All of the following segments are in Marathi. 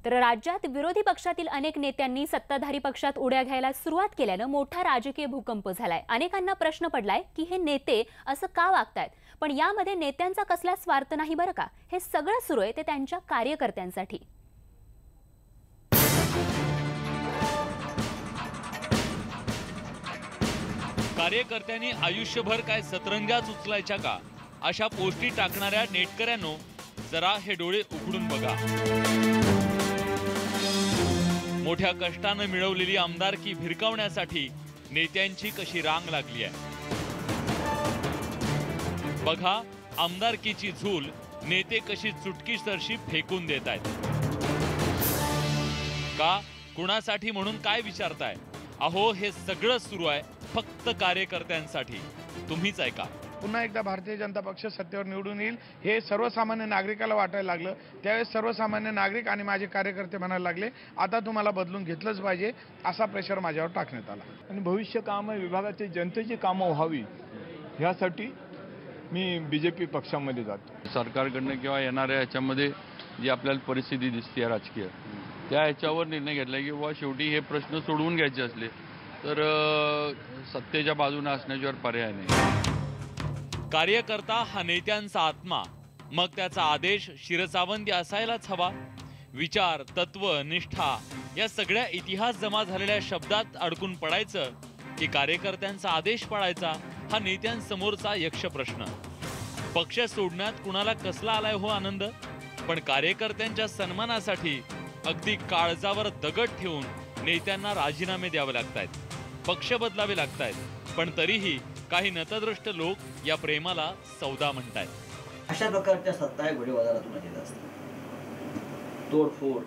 तर राज्यात विरोधी पक्षातील अनेक नेत्यांनी सत्ताधारी पक्षात उड्या घ्यायला सुरुवात केल्यानं मोठा राजकीय भूकंप झालाय। अनेकांना प्रश्न पडलाय की हे नेते असं का वागतायत, पण यामध्ये नेत्यांचा कसला स्वार्थ नाही बरं का। हे सगळं सुरू आहे ते त्यांच्या कार्यकर्त्यांसाठी। कार्यकर्त्यांनी आयुष्यभर काय सतरंगाच उचलायच्या का अशा पोस्टी टाकणाऱ्या नेटकऱ्यांनो जरा हे डोळे उघडून बघा। मोठ्या कष्टाने मिळवलेली आमदारकी भिरकावण्यासाठी नेत्यांची कशी रांग लागली आहे। बघा आमदारकीची झूल नेते कशी चुटकीसरशी फेकून देत आहेत। का कुणासाठी म्हणून काय विचारताय? अहो हे सगळं सुरू आहे फक्त कार्यकर्त्यांसाठी। तुम्हीच ऐका। पुन्हा एकदा भारतीय जनता पक्ष सत्तेवर निवडून येईल हे सर्वसामान्य नागरिकाला वाटायला लागलं। त्यावेळेस सर्वसामान्य नागरिक आणि माझे कार्यकर्ते म्हणायला लागले आता तुम्हाला बदलून घेतलंच पाहिजे, असा प्रेशर माझ्यावर टाकण्यात आला। आणि भविष्य काम विभागाची जनतेची कामं व्हावी यासाठी मी बीजेपी पक्षामध्ये जातो। सरकारकडनं किंवा येणाऱ्या याच्यामध्ये जी आपल्याला परिस्थिती दिसते राजकीय त्या याच्यावर निर्णय घेतला की बाबा शेवटी हे प्रश्न सोडवून घ्यायचे असले तर सत्तेच्या बाजूने असण्याशिवाय पर्याय नाही। कार्यकर्ता हा नेत्यांचा आत्मा, मग त्याचा आदेश शिरसावंती असायलाच हवा। विचार, तत्व, निष्ठा या सगळ्या इतिहास जमा झालेल्या शब्दात अडकून पडायचं की कार्यकर्त्यांचा आदेश पाळायचा हा नेत्यांसमोरचा यक्ष प्रश्न। पक्ष सोडण्यात कुणाला कसला आलाय हो आनंद, पण कार्यकर्त्यांच्या सन्मानासाठी अगदी काळजावर दगड ठेवून नेत्यांना राजीनामे द्यावे लागतायत, पक्ष बदलावे लागतायत, पण तरीही काही नतद्रष्ट लोक या प्रेमाला सौदा म्हणतायत। अशा प्रकारच्या सत्ता घोडेबाजारातून येत असतात। तोडफोड,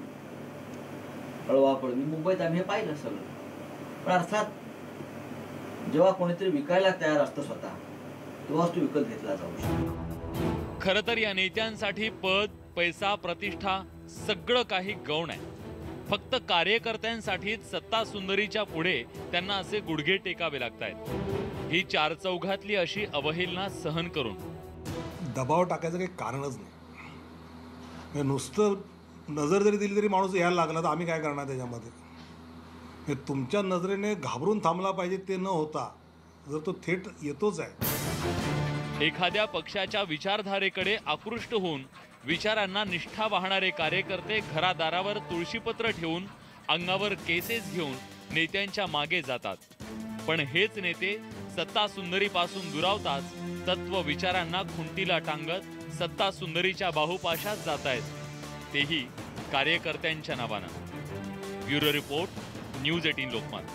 पळवापळवी मुंबईत आम्ही हे पाहिलं सगळं। पण अर्थात जेव्हा कोणीतरी विकायला तयार असतं स्वतः तेव्हाच तो विकत घेतला जाऊ शकतो। खरं तर या नेत्यांसाठी पद, पैसा, प्रतिष्ठा सगळं काही गौण आहे। फक्त कार्यकर्त्यांसाठीच सत्ता सुंदरीच्या पुढे त्यांना असे गुडघे टेकावे लागतायत। ही चार चौघातली अशी अवहेलना सहन करून दबाव टाकायचं काही कारणच नाही। नुसतं नजर जरी दिली तरी माणूस यायला लागला तर आम्ही काय करणार त्याच्यामध्ये। तुमच्या नजरेने घाबरून थांबला पाहिजे ते न होता जर तो थेट येतोच आहे। एखाद्या पक्षाच्या विचारधारेकडे आकृष्ट होऊन विचारांना निष्ठा वाहणारे कार्यकर्ते घरादारावर तुळशीपत्र ठेवून अंगावर केसेस घेऊन नेत्यांच्या मागे जातात, पण हेच नेते सत्ता सुंदरीपासून दुरावताच तत्व विचारांना खुंटीला टांगत सत्ता सुंदरीच्या बाहुपाशात जातायत, तेही कार्यकर्त्यांच्या नावानं। Bureau report, news 18 Lokmat.